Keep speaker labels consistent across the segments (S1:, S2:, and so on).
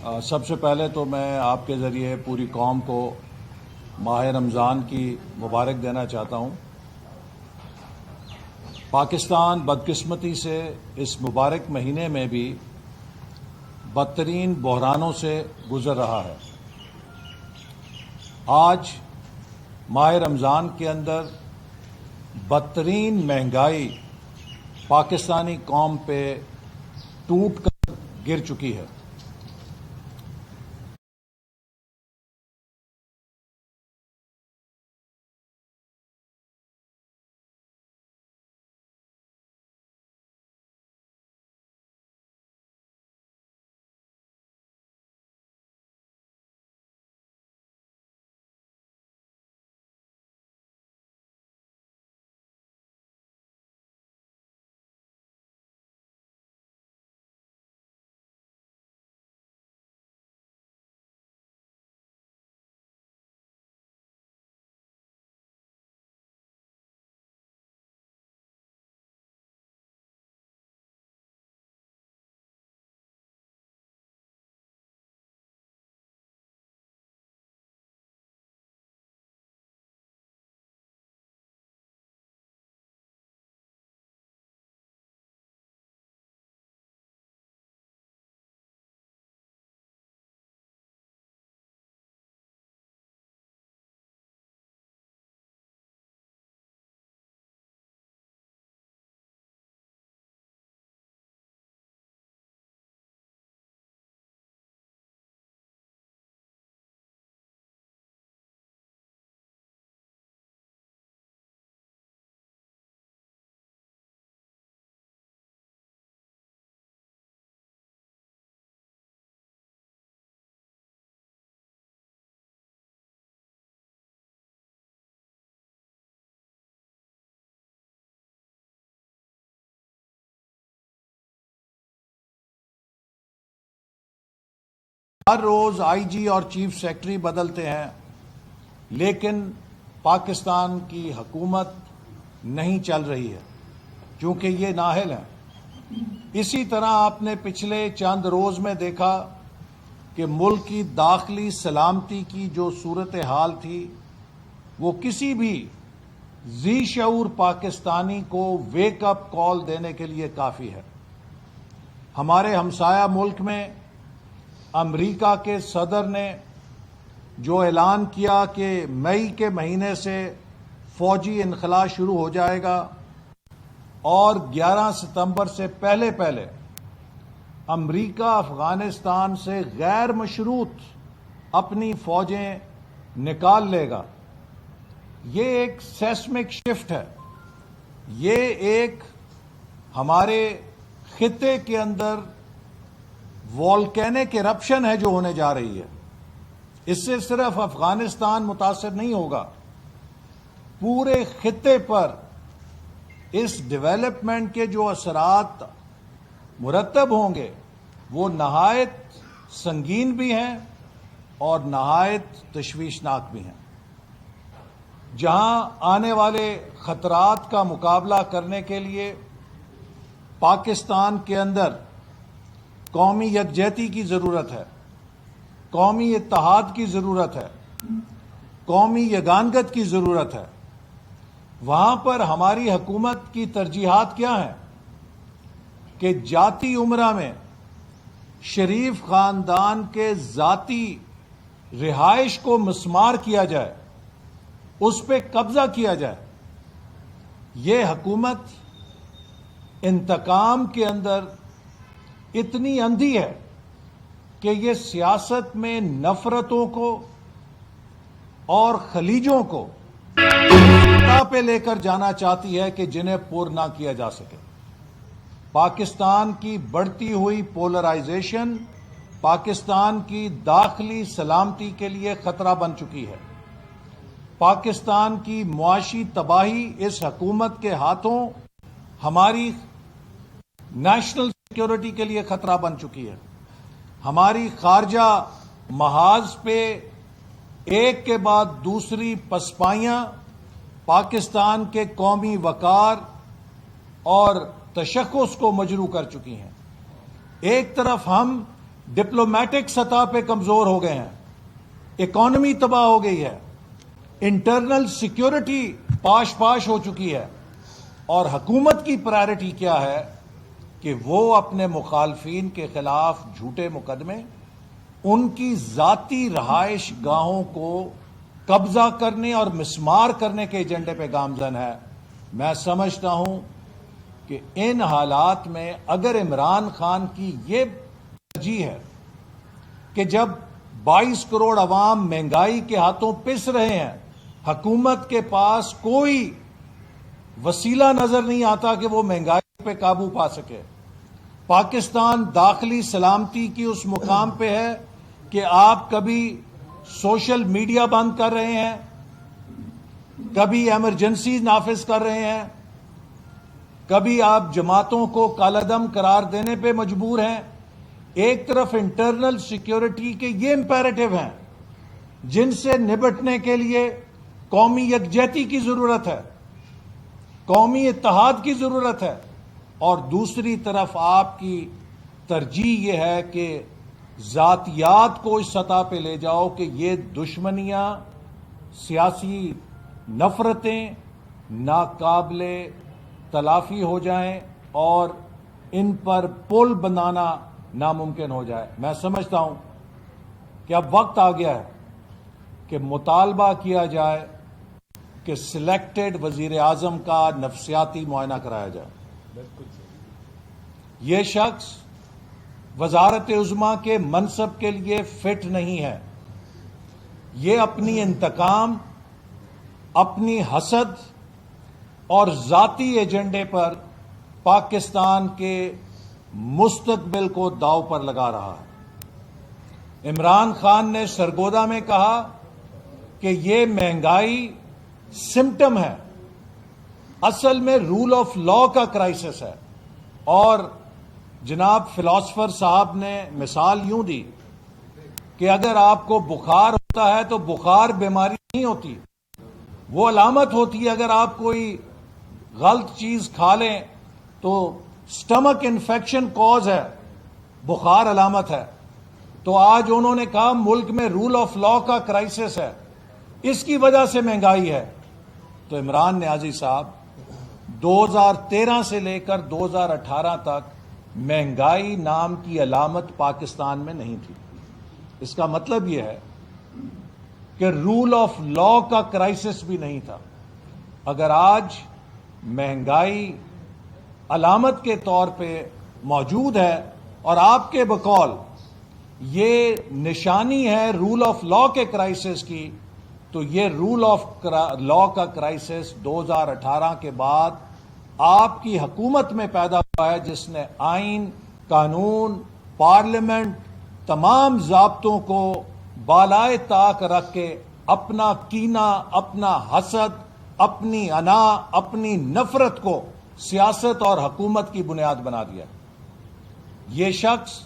S1: سب سے پہلے تو میں آپ کے ذریعے پوری قوم کو ماہ رمضان کی مبارک دینا چاہتا ہوں۔ پاکستان بدقسمتی سے اس مبارک مہینے میں بھی بدترین بحرانوں سے گزر رہا ہے۔ آج ماہ رمضان کے اندر بدترین مہنگائی پاکستانی قوم پہ ٹوٹ کر گر چکی ہے۔ ہر روز آئی جی اور چیف سیکرٹری بدلتے ہیں، لیکن پاکستان کی حکومت نہیں چل رہی ہے کیونکہ یہ نااہل ہیں۔ اسی طرح آپ نے پچھلے چند روز میں دیکھا کہ ملک کی داخلی سلامتی کی جو صورتحال تھی وہ کسی بھی ذی شعور پاکستانی کو ویک اپ کال دینے کے لیے کافی ہے۔ ہمارے ہمسایہ ملک میں امریکہ کے صدر نے جو اعلان کیا کہ مئی کے مہینے سے فوجی انخلا شروع ہو جائے گا اور 11 ستمبر سے پہلے امریکہ افغانستان سے غیر مشروط اپنی فوجیں نکال لے گا، یہ ایک سیسمک شفٹ ہے۔ یہ ایک ہمارے خطے کے اندر والکینک ایرپشن ہے جو ہونے جا رہی ہے۔ اس سے صرف افغانستان متاثر نہیں ہوگا، پورے خطے پر اس ڈیولپمنٹ کے جو اثرات مرتب ہوں گے وہ نہایت سنگین بھی ہیں اور نہایت تشویشناک بھی ہیں۔ جہاں آنے والے خطرات کا مقابلہ کرنے کے لیے پاکستان کے اندر قومی یکجہتی کی ضرورت ہے، قومی اتحاد کی ضرورت ہے، قومی یگانگت کی ضرورت ہے، وہاں پر ہماری حکومت کی ترجیحات کیا ہیں کہ جاتی امرہ میں شریف خاندان کے ذاتی رہائش کو مسمار کیا جائے، اس پہ قبضہ کیا جائے۔ یہ حکومت انتقام کے اندر اتنی اندھی ہے کہ یہ سیاست میں نفرتوں کو اور خلیجوں کو خطہ پہ لے کر جانا چاہتی ہے کہ جنہیں پور نہ کیا جا سکے۔ پاکستان کی بڑھتی ہوئی پولرائزیشن پاکستان کی داخلی سلامتی کے لیے خطرہ بن چکی ہے۔ پاکستان کی معاشی تباہی اس حکومت کے ہاتھوں ہماری نیشنل سیکیورٹی کے لیے خطرہ بن چکی ہے۔ ہماری خارجہ محاذ پہ ایک کے بعد دوسری پسپائیاں پاکستان کے قومی وقار اور تشخص کو مجروح کر چکی ہیں۔ ایک طرف ہم ڈپلومیٹک سطح پہ کمزور ہو گئے ہیں، اکانومی تباہ ہو گئی ہے، انٹرنل سیکیورٹی پاش ہو چکی ہے، اور حکومت کی پرائرٹی کیا ہے کہ وہ اپنے مخالفین کے خلاف جھوٹے مقدمے، ان کی ذاتی رہائش گاہوں کو قبضہ کرنے اور مسمار کرنے کے ایجنڈے پہ گامزن ہے۔ میں سمجھتا ہوں کہ ان حالات میں اگر عمران خان کی یہ ترجیح ہے کہ جب 22 کروڑ عوام مہنگائی کے ہاتھوں پس رہے ہیں، حکومت کے پاس کوئی وسیلہ نظر نہیں آتا کہ وہ مہنگائی پہ قابو پا سکے، پاکستان داخلی سلامتی کی اس مقام پہ ہے کہ آپ کبھی سوشل میڈیا بند کر رہے ہیں، کبھی ایمرجنسی نافذ کر رہے ہیں، کبھی آپ جماعتوں کو کالعدم قرار دینے پہ مجبور ہیں۔ ایک طرف انٹرنل سیکیورٹی کے یہ امپیریٹو ہیں جن سے نبٹنے کے لیے قومی یکجہتی کی ضرورت ہے، قومی اتحاد کی ضرورت ہے، اور دوسری طرف آپ کی ترجیح یہ ہے کہ ذاتیات کو اس سطح پہ لے جاؤ کہ یہ دشمنیاں، سیاسی نفرتیں ناقابل تلافی ہو جائیں اور ان پر پل بنانا ناممکن ہو جائے۔ میں سمجھتا ہوں کہ اب وقت آ گیا ہے کہ مطالبہ کیا جائے کہ سلیکٹڈ وزیر اعظم کا نفسیاتی معائنہ کرایا جائے۔ یہ شخص وزارت عظمیٰ کے منصب کے لیے فٹ نہیں ہے۔ یہ اپنی انتقام، اپنی حسد اور ذاتی ایجنڈے پر پاکستان کے مستقبل کو داؤ پر لگا رہا ہے۔ عمران خان نے سرگودا میں کہا کہ یہ مہنگائی سمٹم ہے، اصل میں رول آف لا کا کرائسس ہے، اور جناب فلاسفر صاحب نے مثال یوں دی کہ اگر آپ کو بخار ہوتا ہے تو بخار بیماری نہیں ہوتی، وہ علامت ہوتی ہے۔ اگر آپ کوئی غلط چیز کھا لیں تو سٹمک انفیکشن کوز ہے، بخار علامت ہے۔ تو آج انہوں نے کہا ملک میں رول آف لا کا کرائسس ہے، اس کی وجہ سے مہنگائی ہے۔ تو عمران نیازی صاحب 2013 سے لے کر 2018 تک مہنگائی نام کی علامت پاکستان میں نہیں تھی۔ اس کا مطلب یہ ہے کہ رول آف لا کا کرائسس بھی نہیں تھا۔ اگر آج مہنگائی علامت کے طور پہ موجود ہے اور آپ کے بقول یہ نشانی ہے رول آف لا کے کرائسس کی، تو یہ رول آف لا کا کرائسس 2018 کے بعد آپ کی حکومت میں پیدا ہوا ہے، جس نے آئین، قانون، پارلیمنٹ، تمام ضابطوں کو بالائے طاق رکھ کے اپنا کینہ، اپنا حسد، اپنی انا، اپنی نفرت کو سیاست اور حکومت کی بنیاد بنا دیا۔ یہ شخص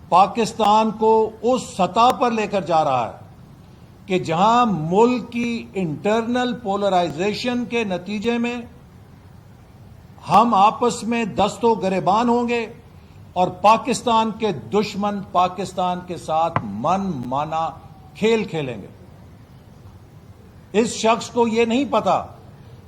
S1: پاکستان کو اس سطح پر لے کر جا رہا ہے کہ جہاں ملک کی انٹرنل پولرائزیشن کے نتیجے میں ہم آپس میں دست و گریبان ہوں گے اور پاکستان کے دشمن پاکستان کے ساتھ من مانا کھیل کھیلیں گے۔ اس شخص کو یہ نہیں پتا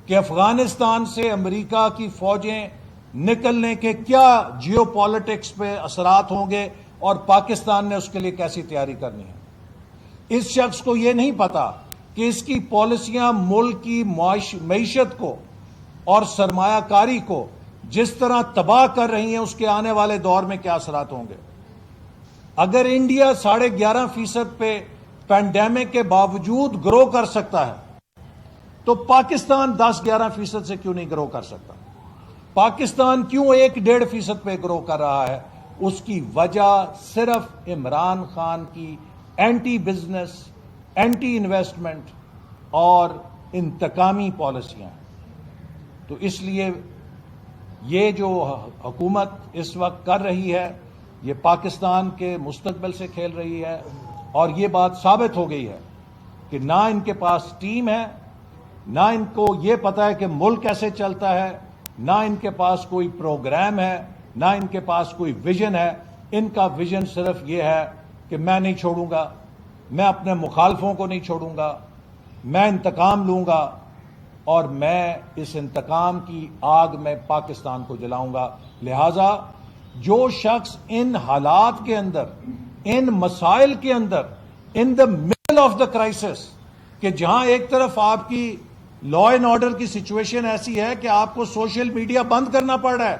S1: کہ افغانستان سے امریکہ کی فوجیں نکلنے کے کیا جیو پالیٹکس پہ اثرات ہوں گے اور پاکستان نے اس کے لیے کیسی تیاری کرنی ہے۔ اس شخص کو یہ نہیں پتا کہ اس کی پالیسیاں ملک کی معیشت کو اور سرمایہ کاری کو جس طرح تباہ کر رہی ہیں، اس کے آنے والے دور میں کیا اثرات ہوں گے۔ اگر انڈیا 11.5% پہ پینڈیمک کے باوجود گرو کر سکتا ہے تو پاکستان 10-11% سے کیوں نہیں گرو کر سکتا؟ پاکستان کیوں 1-1.5% پہ گرو کر رہا ہے؟ اس کی وجہ صرف عمران خان کی اینٹی بزنس، اینٹی انویسٹمنٹ اور انتقامی پالیسیاں ہیں۔ تو اس لیے یہ جو حکومت اس وقت کر رہی ہے، یہ پاکستان کے مستقبل سے کھیل رہی ہے، اور یہ بات ثابت ہو گئی ہے کہ نہ ان کے پاس ٹیم ہے، نہ ان کو یہ پتا ہے کہ ملک کیسے چلتا ہے، نہ ان کے پاس کوئی پروگرام ہے، نہ ان کے پاس کوئی ویژن ہے۔ ان کا ویژن صرف یہ ہے کہ میں نہیں چھوڑوں گا، میں اپنے مخالفوں کو نہیں چھوڑوں گا، میں انتقام لوں گا اور میں اس انتقام کی آگ میں پاکستان کو جلاؤں گا۔ لہذا جو شخص ان حالات کے اندر، ان مسائل کے اندر، in the middle of the crisis, کہ جہاں ایک طرف آپ کی لا اینڈ آرڈر کی سچویشن ایسی ہے کہ آپ کو سوشل میڈیا بند کرنا پڑ رہا ہے،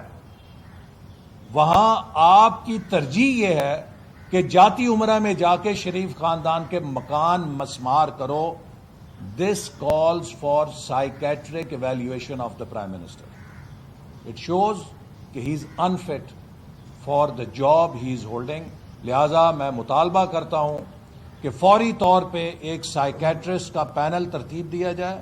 S1: وہاں آپ کی ترجیح یہ ہے کہ جاتی عمرہ میں جا کے شریف خاندان کے مکان مسمار کرو۔ This calls for psychiatric evaluation of the prime minister. It shows کہ he is unfit for the job he is holding. لہذا میں مطالبہ کرتا ہوں کہ فوری طور پہ ایک سائیکیٹرسٹ کا پینل ترتیب دیا جائے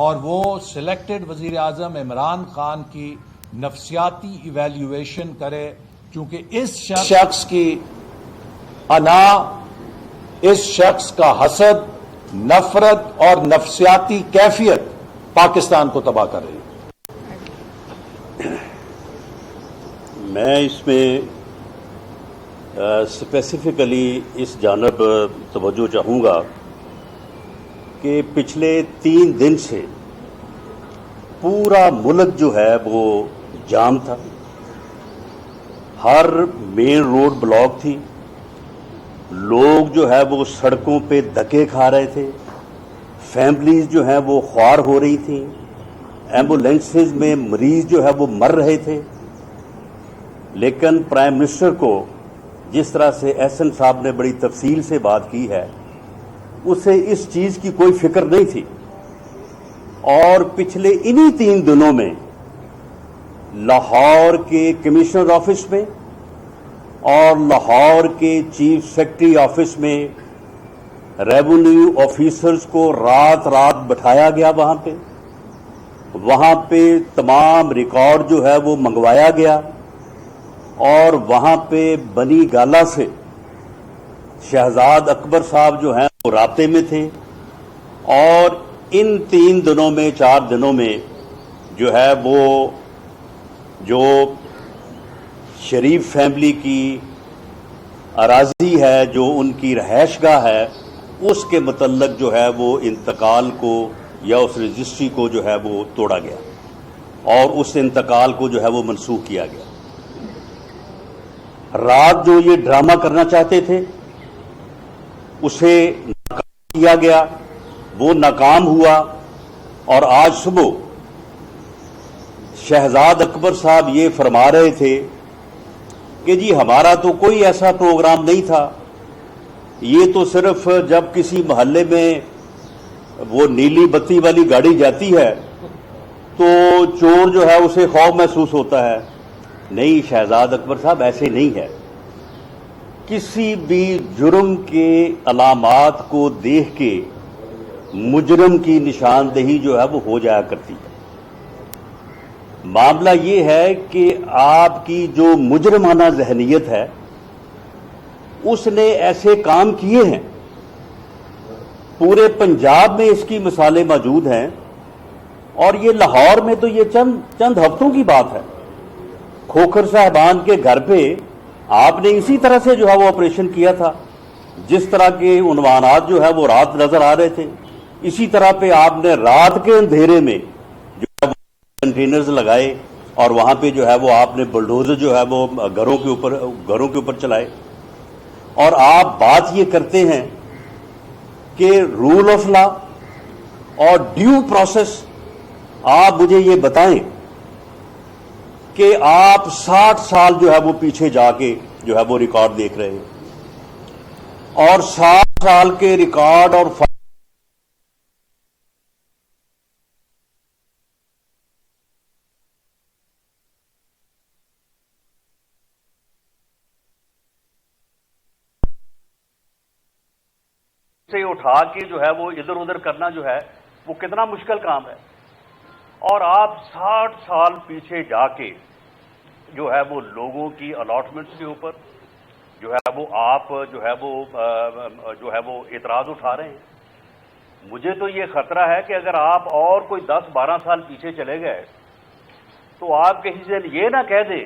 S1: اور وہ سلیکٹڈ وزیر اعظم عمران خان کی نفسیاتی ایویلیویشن کرے، کیونکہ اس شخص کی انا، اس شخص کا حسد، نفرت اور نفسیاتی کیفیت پاکستان کو تباہ کر رہی ہے۔
S2: میں اس میں اسپیسیفکلی اس جانب توجہ چاہوں گا کہ پچھلے 3 دن سے پورا ملک جو ہے وہ جام تھا، ہر مین روڈ بلاک تھی، لوگ جو ہے وہ سڑکوں پہ دھکے کھا رہے تھے، فیملیز جو ہیں وہ خوار ہو رہی تھیں، ایمبولینسز میں مریض جو ہے وہ مر رہے تھے، لیکن پرائم منسٹر کو جس طرح سے احسن صاحب نے بڑی تفصیل سے بات کی ہے، اسے اس چیز کی کوئی فکر نہیں تھی۔ اور پچھلے انہی 3 دنوں میں لاہور کے کمشنر آفس میں اور لاہور کے چیف سیکرٹری آفس میں ریونیو آفیسرز کو رات رات بٹھایا گیا، وہاں پہ تمام ریکارڈ جو ہے وہ منگوایا گیا، اور وہاں پہ بنی گالا سے شہزاد اکبر صاحب جو ہیں وہ رابطے میں تھے، اور ان 3 دنوں میں 4 دنوں میں جو ہے وہ جو شریف فیملی کی اراضی ہے، جو ان کی رہائش گاہ ہے، اس کے متعلق جو ہے وہ انتقال کو یا اس رجسٹری کو جو ہے وہ توڑا گیا اور اس انتقال کو جو ہے وہ منسوخ کیا گیا۔ رات جو یہ ڈرامہ کرنا چاہتے تھے اسے ناکام کیا گیا، وہ ناکام ہوا، اور آج صبح شہزاد اکبر صاحب یہ فرما رہے تھے کہ جی ہمارا تو کوئی ایسا پروگرام نہیں تھا، یہ تو صرف جب کسی محلے میں وہ نیلی بتی والی گاڑی جاتی ہے تو چور جو ہے اسے خوف محسوس ہوتا ہے۔ نہیں شہزاد اکبر صاحب، ایسے نہیں ہے۔ کسی بھی جرم کے علامات کو دیکھ کے مجرم کی نشاندہی جو ہے وہ ہو جایا کرتی ہے۔ معاملہ یہ ہے کہ آپ کی جو مجرمانہ ذہنیت ہے اس نے ایسے کام کیے ہیں، پورے پنجاب میں اس کی مثالیں موجود ہیں، اور یہ لاہور میں تو یہ چند ہفتوں کی بات ہے۔ کھوکھر صاحبان کے گھر پہ آپ نے اسی طرح سے جو ہے وہ آپریشن کیا تھا، جس طرح کے عنوانات جو ہے وہ رات نظر آ رہے تھے، اسی طرح پہ آپ نے رات کے اندھیرے میں جو ہے وہ کنٹینرز لگائے، اور وہاں پہ جو ہے وہ آپ نے بلڈوزر جو ہے وہ گھروں کے اوپر چلائے۔ اور آپ بات یہ کرتے ہیں کہ رول آف لا اور ڈیو پروسیس، آپ مجھے یہ بتائیں کہ آپ 60 سال جو ہے وہ پیچھے جا کے جو ہے وہ ریکارڈ دیکھ رہے ہیں، اور 60 سال کے ریکارڈ اور سے اٹھا کے جو ہے وہ ادھر ادھر کرنا جو ہے وہ کتنا مشکل کام ہے، اور آپ 60 سال پیچھے جا کے جو ہے وہ لوگوں کی الاٹمنٹس کے اوپر جو ہے وہ آپ جو ہے وہ اعتراض اٹھا رہے ہیں۔ مجھے تو یہ خطرہ ہے کہ اگر آپ اور کوئی 10-12 سال پیچھے چلے گئے تو آپ کسی سے یہ نہ کہہ دیں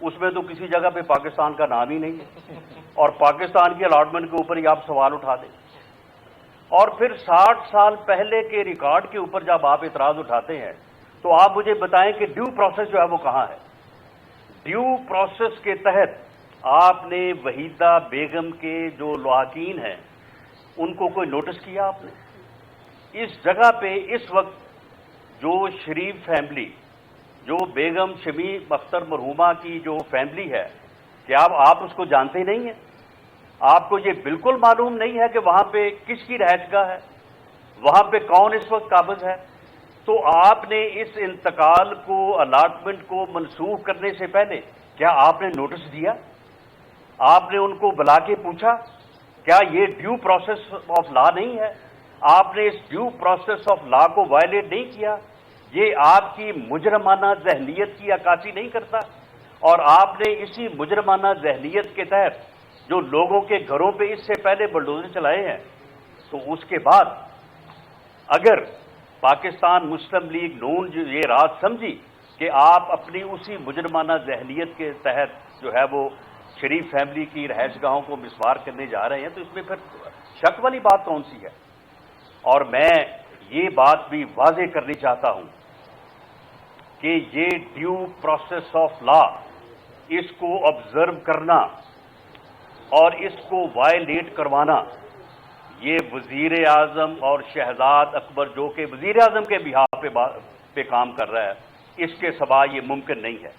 S2: اس میں تو کسی جگہ پہ پاکستان کا نام ہی نہیں ہے، اور پاکستان کی الاٹمنٹ کے اوپر ہی آپ سوال اٹھا دیں، اور پھر 60 سال پہلے کے ریکارڈ کے اوپر جب آپ اعتراض اٹھاتے ہیں تو آپ مجھے بتائیں کہ ڈیو پروسیس جو ہے وہ کہاں ہے؟ ڈیو پروسیس کے تحت آپ نے وحیدہ بیگم کے جو لواحقین ہیں ان کو کوئی نوٹس کیا آپ نے؟ اس جگہ پہ اس وقت جو شریف فیملی، جو بیگم شمیم اختر مرحومہ کی جو فیملی ہے، کیا آپ اس کو جانتے نہیں ہیں؟ آپ کو یہ بالکل معلوم نہیں ہے کہ وہاں پہ کس کی رہائش گاہ ہے، وہاں پہ کون اس وقت قابض ہے؟ تو آپ نے اس انتقال کو، الاٹمنٹ کو منسوخ کرنے سے پہلے کیا آپ نے نوٹس دیا؟ آپ نے ان کو بلا کے پوچھا کیا یہ ڈیو پروسیس آف لا نہیں ہے؟ آپ نے اس ڈیو پروسیس آف لا کو وائلیٹ نہیں کیا؟ یہ آپ کی مجرمانہ ذہنیت کی عکاسی نہیں کرتا؟ اور آپ نے اسی مجرمانہ ذہنیت کے تحت جو لوگوں کے گھروں پہ اس سے پہلے بلڈوزر چلائے ہیں، تو اس کے بعد اگر پاکستان مسلم لیگ نون یہ رات سمجھی کہ آپ اپنی اسی مجرمانہ ذہنیت کے تحت جو ہے وہ شریف فیملی کی رہائش گاہوں کو مسمار کرنے جا رہے ہیں، تو اس میں پھر شک والی بات کون سی ہے؟ اور میں یہ بات بھی واضح کرنی چاہتا ہوں کہ یہ ڈیو پروسیس آف لا، اس کو آبزرو کرنا اور اس کو وائلیٹ کروانا، یہ وزیر اعظم اور شہزاد اکبر جو کہ وزیر اعظم کے بہاف پہ کام کر رہا ہے، اس کے سوا یہ ممکن نہیں ہے۔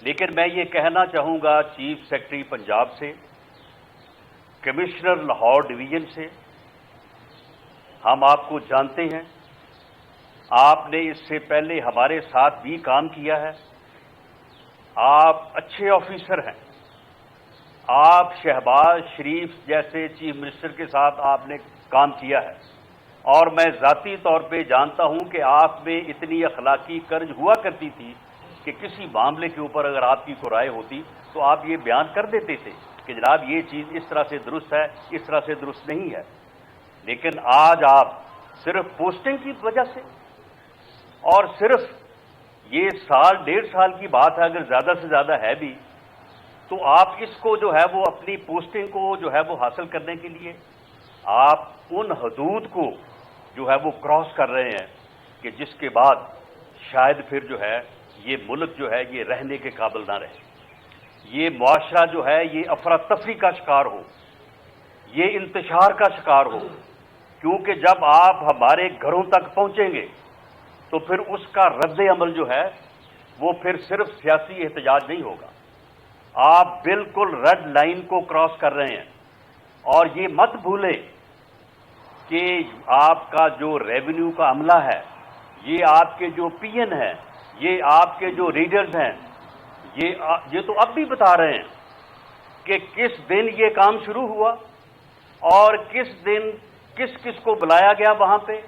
S2: لیکن میں یہ کہنا چاہوں گا چیف سیکرٹری پنجاب سے، کمشنر لاہور ڈویژن سے، ہم آپ کو جانتے ہیں، آپ نے اس سے پہلے ہمارے ساتھ بھی کام کیا ہے، آپ اچھے آفیسر ہیں، آپ شہباز شریف جیسے چیف منسٹر کے ساتھ آپ نے کام کیا ہے، اور میں ذاتی طور پہ جانتا ہوں کہ آپ میں اتنی اخلاقی کرج ہوا کرتی تھی کہ کسی معاملے کے اوپر اگر آپ کی کوئی رائے ہوتی تو آپ یہ بیان کر دیتے تھے کہ جناب یہ چیز اس طرح سے درست ہے، اس طرح سے درست نہیں ہے۔ لیکن آج آپ صرف پوسٹنگ کی وجہ سے، اور صرف یہ سال ڈیڑھ سال کی بات ہے، اگر زیادہ سے زیادہ ہے بھی، تو آپ اس کو جو ہے وہ اپنی پوسٹنگ کو جو ہے وہ حاصل کرنے کے لیے آپ ان حدود کو جو ہے وہ کراس کر رہے ہیں کہ جس کے بعد شاید پھر جو ہے یہ ملک جو ہے یہ رہنے کے قابل نہ رہے، یہ معاشرہ جو ہے یہ افراتفری کا شکار ہو، یہ انتشار کا شکار ہو، کیونکہ جب آپ ہمارے گھروں تک پہنچیں گے تو پھر اس کا رد عمل جو ہے وہ پھر صرف سیاسی احتجاج نہیں ہوگا، آپ بالکل ریڈ لائن کو کراس کر رہے ہیں۔ اور یہ مت بھولیں کہ آپ کا جو ریونیو کا عملہ ہے، یہ آپ کے جو پی این ہیں، یہ آپ کے جو ریڈرز ہیں، یہ تو اب بھی بتا رہے ہیں کہ کس دن یہ کام شروع ہوا اور کس دن کس کو بلایا گیا وہاں پہ،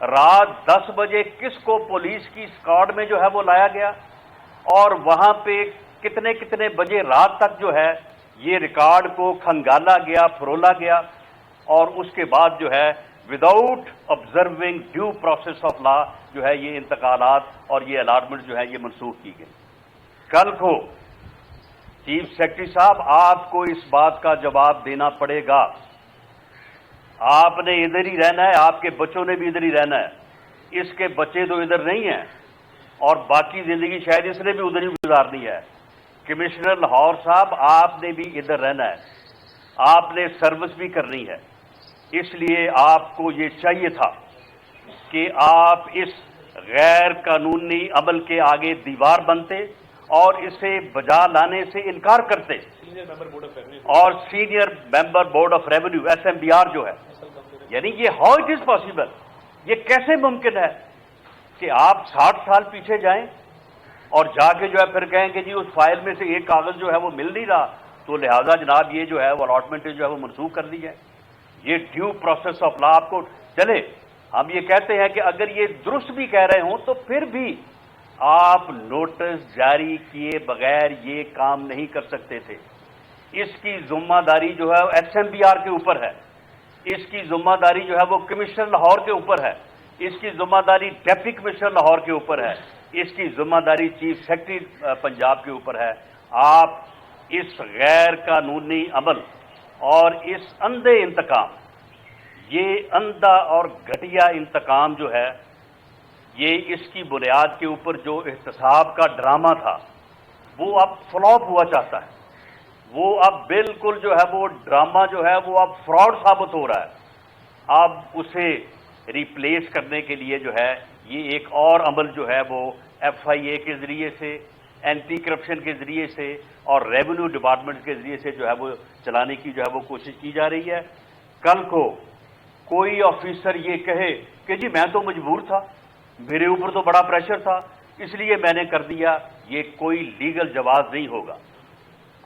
S2: رات 10 بجے کس کو پولیس کی اسکواڈ میں جو ہے وہ لایا گیا، اور وہاں پہ کتنے بجے رات تک جو ہے یہ ریکارڈ کو کھنگالا گیا، فرولا گیا، اور اس کے بعد جو ہے without observing due process of law جو ہے یہ انتقالات اور یہ الاٹمنٹ جو ہے یہ منسوخ کی گئی۔ کل کو چیف سیکرٹری صاحب آپ کو اس بات کا جواب دینا پڑے گا، آپ نے ادھر ہی رہنا ہے، آپ کے بچوں نے بھی ادھر ہی رہنا ہے، اس کے بچے تو ادھر نہیں ہیں اور باقی زندگی شاید اس نے بھی ادھر ہی گزارنی ہے۔ کمشنر لاہور صاحب آپ نے بھی ادھر رہنا ہے، آپ نے سروس بھی کرنی ہے، اس لیے آپ کو یہ چاہیے تھا کہ آپ اس غیر قانونی عمل کے آگے دیوار بنتے اور اسے بجا لانے سے انکار کرتے، اور senior member board of revenue SMBR جو ہے، یعنی یہ ہاؤ اٹ از پاسبل، یہ کیسے ممکن ہے کہ آپ 60 سال پیچھے جائیں اور جا کے جو ہے پھر کہیں کہ جی اس فائل میں سے ایک کاغذ جو ہے وہ مل نہیں رہا تو لہذا جناب یہ جو ہے وہ الاٹمنٹ جو ہے وہ منسوخ کر دی ہے۔ یہ ڈیو پروسیس آف لا آپ کو چلے، ہم یہ کہتے ہیں کہ اگر یہ درست بھی کہہ رہے ہوں تو پھر بھی آپ نوٹس جاری کیے بغیر یہ کام نہیں کر سکتے تھے۔ اس کی ذمہ داری جو ہے SMBR کے اوپر ہے، اس کی ذمہ داری جو ہے وہ کمشنر لاہور کے اوپر ہے، اس کی ذمہ داری ڈپٹی کمشنر لاہور کے اوپر ہے، اس کی ذمہ داری چیف سیکرٹری پنجاب کے اوپر ہے. آپ اس غیر قانونی عمل اور اس اندھے انتقام، یہ اندھا اور گھٹیا انتقام جو ہے، یہ اس کی بنیاد کے اوپر جو احتساب کا ڈرامہ تھا وہ اب فلاپ ہوا چاہتا ہے. وہ اب بالکل جو ہے وہ ڈرامہ جو ہے وہ اب فراڈ ثابت ہو رہا ہے. اب اسے ریپلیس کرنے کے لیے جو ہے یہ ایک اور عمل جو ہے وہ FIA کے ذریعے سے، اینٹی کرپشن کے ذریعے سے اور ریونیو ڈپارٹمنٹ کے ذریعے سے جو ہے وہ چلانے کی جو ہے وہ کوشش کی جا رہی ہے. کل کو کوئی آفیسر یہ کہے کہ جی میں تو مجبور تھا، میرے اوپر تو بڑا پریشر تھا اس لیے میں نے کر دیا، یہ کوئی لیگل جواز نہیں ہوگا.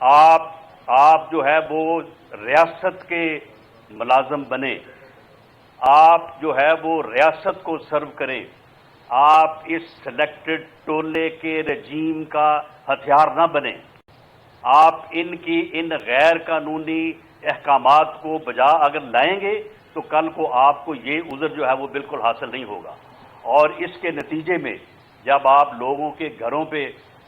S2: آپ جو ہے وہ ریاست کے ملازم بنیں، آپ جو ہے وہ ریاست کو سرو کریں، آپ اس سلیکٹڈ ٹولے کے رجیم کا ہتھیار نہ بنیں. آپ ان غیر قانونی احکامات کو بجا اگر لائیں گے تو کل کو آپ کو یہ عذر جو ہے وہ بالکل حاصل نہیں ہوگا. اور اس کے نتیجے میں جب آپ لوگوں کے گھروں پہ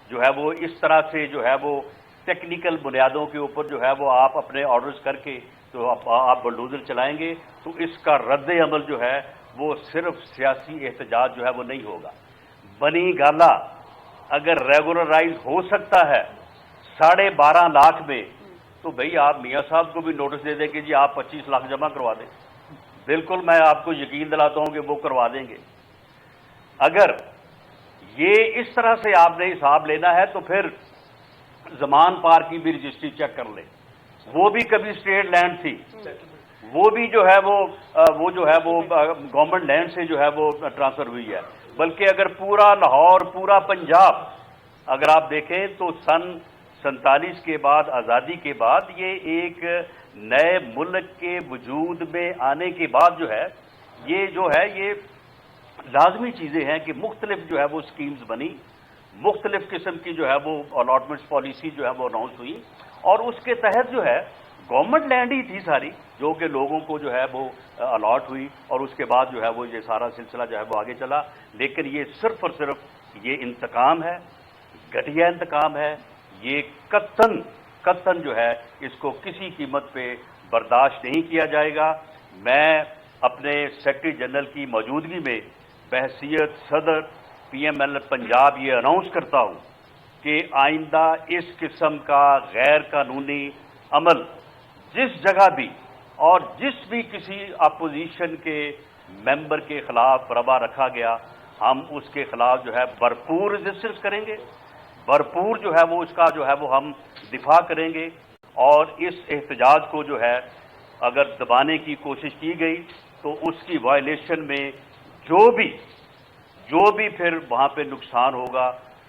S2: جو ہے وہ اس طرح سے جو ہے وہ ٹیکنیکل بنیادوں کے اوپر جو ہے وہ آپ اپنے آرڈرز کر کے تو آپ بلڈوزر چلائیں گے تو اس کا رد عمل جو ہے وہ صرف سیاسی احتجاج جو ہے وہ نہیں ہوگا. بنی گالا اگر ریگولرائز ہو سکتا ہے 12.5 لاکھ میں تو بھئی آپ میاں صاحب کو بھی نوٹس دے دیں کہ جی آپ 25 لاکھ جمع کروا دیں. بالکل میں آپ کو یقین دلاتا ہوں کہ وہ کروا دیں گے. اگر یہ اس طرح سے آپ نے حساب لینا ہے تو پھر زمان پارک کی بھی رجسٹری چیک کر لیں، وہ بھی کبھی اسٹیٹ لینڈ تھی، وہ بھی جو ہے وہ جو ہے وہ گورنمنٹ لینڈ سے جو ہے وہ ٹرانسفر ہوئی ہے. بلکہ اگر پورا لاہور، پورا پنجاب اگر آپ دیکھیں تو سن 47 کے بعد، آزادی کے بعد، یہ ایک نئے ملک کے وجود میں آنے کے بعد جو ہے یہ لازمی چیزیں ہیں کہ مختلف جو ہے وہ اسکیمز بنی، مختلف قسم کی جو ہے وہ الاٹمنٹس پالیسی جو ہے وہ اناؤنس ہوئی اور اس کے تحت جو ہے گورنمنٹ لینڈ ہی تھی ساری جو کہ لوگوں کو جو ہے وہ الاٹ ہوئی اور اس کے بعد جو ہے وہ یہ سارا سلسلہ جو ہے وہ آگے چلا. لیکن یہ صرف اور صرف یہ انتقام ہے، گھٹیا انتقام ہے. یہ قطعاً جو ہے اس کو کسی قیمت پہ برداشت نہیں کیا جائے گا. میں اپنے سیکرٹری جنرل کی موجودگی میں بحیثیت صدر PML پنجاب یہ اناؤنس کرتا ہوں کہ آئندہ اس قسم کا غیر قانونی عمل جس جگہ بھی اور جس بھی کسی اپوزیشن کے ممبر کے خلاف روا رکھا گیا ہم اس کے خلاف جو ہے بھرپور ریزسٹنس کریں گے، بھرپور جو ہے وہ اس کا جو ہے وہ ہم دفاع کریں گے. اور اس احتجاج کو جو ہے اگر دبانے کی کوشش کی گئی تو اس کی وائلیشن میں جو بھی پھر وہاں پہ نقصان ہوگا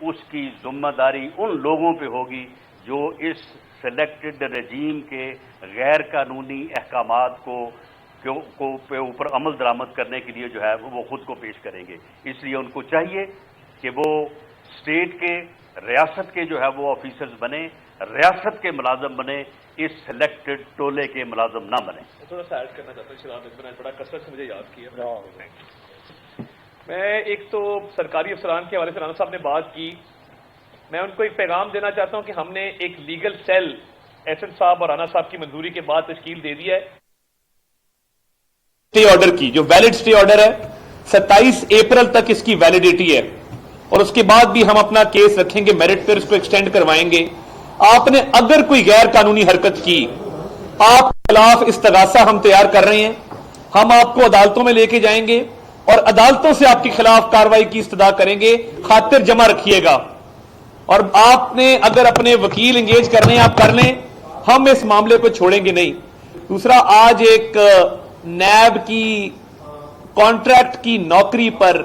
S2: اس کی ذمہ داری ان لوگوں پہ ہوگی جو اس سلیکٹڈ رجیم کے غیر قانونی احکامات کو اوپر عمل درآمد کرنے کے لیے جو ہے وہ خود کو پیش کریں گے. اس لیے ان کو چاہیے کہ وہ اسٹیٹ کے، ریاست کے جو ہے وہ آفیسرز بنے، ریاست کے ملازم بنے، اس سلیکٹڈ ٹولے کے ملازم نہ بنے.
S3: تھوڑا سا ایڈ کرنا چاہتا ہوں شہزاد، بڑا کثرت سے مجھے یاد کیا. میں ایک تو سرکاری افسران کے حوالے سے رانا صاحب نے بات کی، میں ان کو ایک پیغام دینا چاہتا ہوں کہ ہم نے ایک لیگل سیل SN صاحب اور رانا صاحب کی منظوری کے بعد تشکیل دے دی ہے.
S4: اسٹے آرڈر کی جو ویلڈ اسٹے آرڈر ہے 27 اپریل تک اس کی ویلڈیٹی ہے اور اس کے بعد بھی ہم اپنا کیس رکھیں گے، میرٹ پہ اس کو ایکسٹینڈ کروائیں گے. آپ نے اگر کوئی غیر قانونی حرکت کی، آپ کے خلاف استغاثہ ہم تیار کر رہے ہیں، ہم آپ کو عدالتوں میں لے کے جائیں گے اور عدالتوں سے آپ کے خلاف کارروائی کی استدعا کریں گے. خاطر جمع رکھیے گا اور آپ نے اگر اپنے وکیل انگیج کرنے ہیں آپ کر لیں، ہم اس معاملے کو چھوڑیں گے نہیں. دوسرا، آج ایک نیب کی کانٹریکٹ کی نوکری پر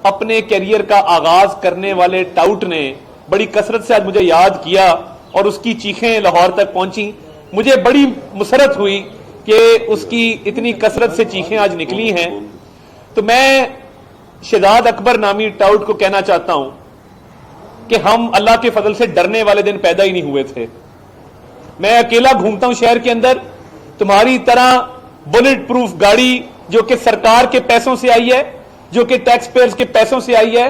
S4: اپنے کیریئر کا آغاز کرنے والے ٹاؤٹ نے بڑی کثرت سے آج مجھے یاد کیا اور اس کی چیخیں لاہور تک پہنچی. مجھے بڑی مسرت ہوئی کہ اس کی اتنی کثرت سے چیخیں آج نکلی ہیں. تو میں شہزاد اکبر نامی ٹاؤٹ کو کہنا چاہتا ہوں کہ ہم اللہ کے فضل سے ڈرنے والے دن پیدا ہی نہیں ہوئے تھے. میں اکیلا گھومتا ہوں شہر کے اندر، تمہاری طرح بلٹ پروف گاڑی جو کہ سرکار کے پیسوں سے آئی ہے، جو کہ ٹیکس پیئرز کے پیسوں سے آئی ہے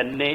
S2: NA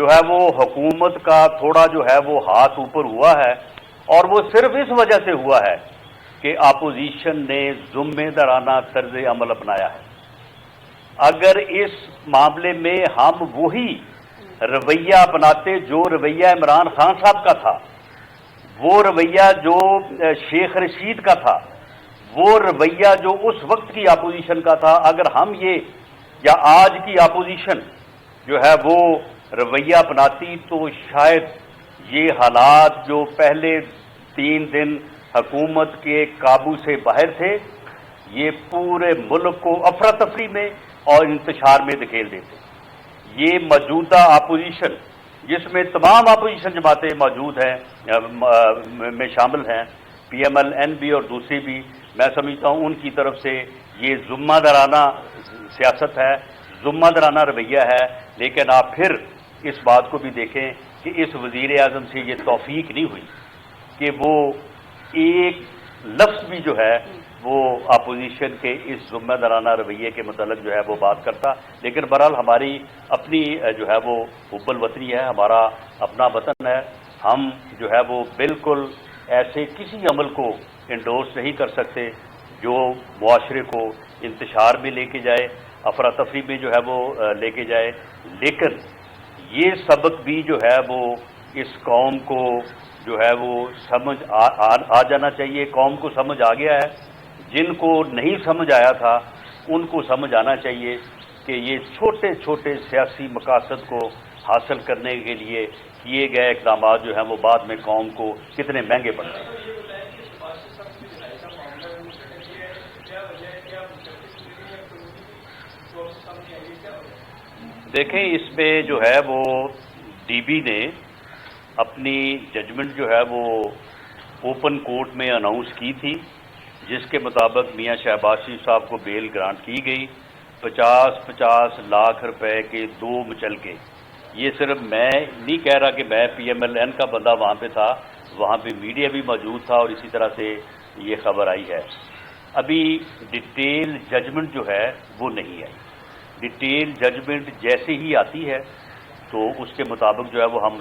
S2: جو ہے وہ حکومت کا تھوڑا جو ہے وہ ہاتھ اوپر ہوا ہے، اور وہ صرف اس وجہ سے ہوا ہے کہ اپوزیشن نے ذمہ دارانہ طرز عمل اپنایا ہے۔ اگر اس معاملے میں ہم وہی رویہ اپناتے جو رویہ عمران خان صاحب کا تھا، وہ رویہ جو شیخ رشید کا تھا، وہ رویہ جو اس وقت کی اپوزیشن کا تھا، اگر ہم یہ یا آج کی اپوزیشن جو ہے وہ رویہ اپناتی تو شاید یہ حالات جو پہلے 3 دن حکومت کے قابو سے باہر تھے، یہ پورے ملک کو افراتفری میں اور انتشار میں دھکیل دیتے۔ یہ موجودہ اپوزیشن جس میں تمام اپوزیشن جماعتیں موجود ہیں میں شامل ہیں، پی ایم ایل این بھی اور دوسری بھی، میں سمجھتا ہوں ان کی طرف سے یہ ذمہ دارانہ سیاست ہے، ذمہ دارانہ رویہ ہے۔ لیکن آپ پھر اس بات کو بھی دیکھیں کہ اس وزیر اعظم سے یہ توفیق نہیں ہوئی کہ وہ ایک لفظ بھی جو ہے وہ اپوزیشن کے اس ذمہ دارانہ رویے کے متعلق جو ہے وہ بات کرتا۔ لیکن بہرحال ہماری اپنی جو ہے وہ حب الوطنی ہے، ہمارا اپنا وطن ہے، ہم جو ہے وہ بالکل ایسے کسی عمل کو انڈورس نہیں کر سکتے جو معاشرے کو انتشار میں لے کے جائے، افراتفری میں جو ہے وہ لے کے جائے۔ لیکن یہ سبق بھی جو ہے وہ اس قوم کو جو ہے وہ سمجھ آ جانا چاہیے۔ قوم کو سمجھ آ گیا ہے، جن کو نہیں سمجھ آیا تھا ان کو سمجھ آنا چاہیے کہ یہ چھوٹے چھوٹے سیاسی مقاصد کو حاصل کرنے کے لیے کیے گئے اقدامات جو ہیں وہ بعد میں قوم کو کتنے مہنگے پڑتے ہیں۔ دیکھیں اس میں جو ہے وہ ڈی بی نے اپنی ججمنٹ جو ہے وہ اوپن کورٹ میں اناؤنس کی تھی، جس کے مطابق میاں شہباز شریف صاحب کو بیل گرانٹ کی گئی 50 لاکھ روپے کے 2 مچلکے۔ یہ صرف میں نہیں کہہ رہا کہ میں پی ایم ایل این کا بندہ وہاں پہ تھا، وہاں پہ میڈیا بھی موجود تھا اور اسی طرح سے یہ خبر آئی ہے۔ ابھی ڈیٹیل ججمنٹ جو ہے وہ نہیں آئی۔ ڈیٹیل ججمنٹ جیسے ہی آتی ہے تو اس کے مطابق جو ہے وہ ہم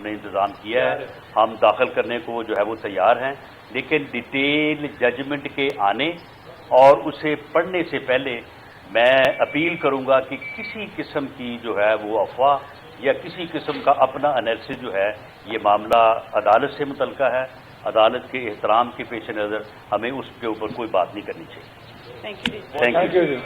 S2: نے انتظام کیا ہے، ہم داخل کرنے کو جو ہے وہ تیار ہیں۔ لیکن ڈیٹیل ججمنٹ کے آنے اور اسے پڑھنے سے پہلے میں اپیل کروں گا کہ کسی قسم کی جو ہے وہ افواہ یا کسی قسم کا اپنا انالیسس جو ہے، یہ معاملہ عدالت سے متعلقہ ہے، عدالت کے احترام کے پیش نظر ہمیں اس کے اوپر کوئی بات نہیں کرنی چاہیے۔
S5: Thank you G.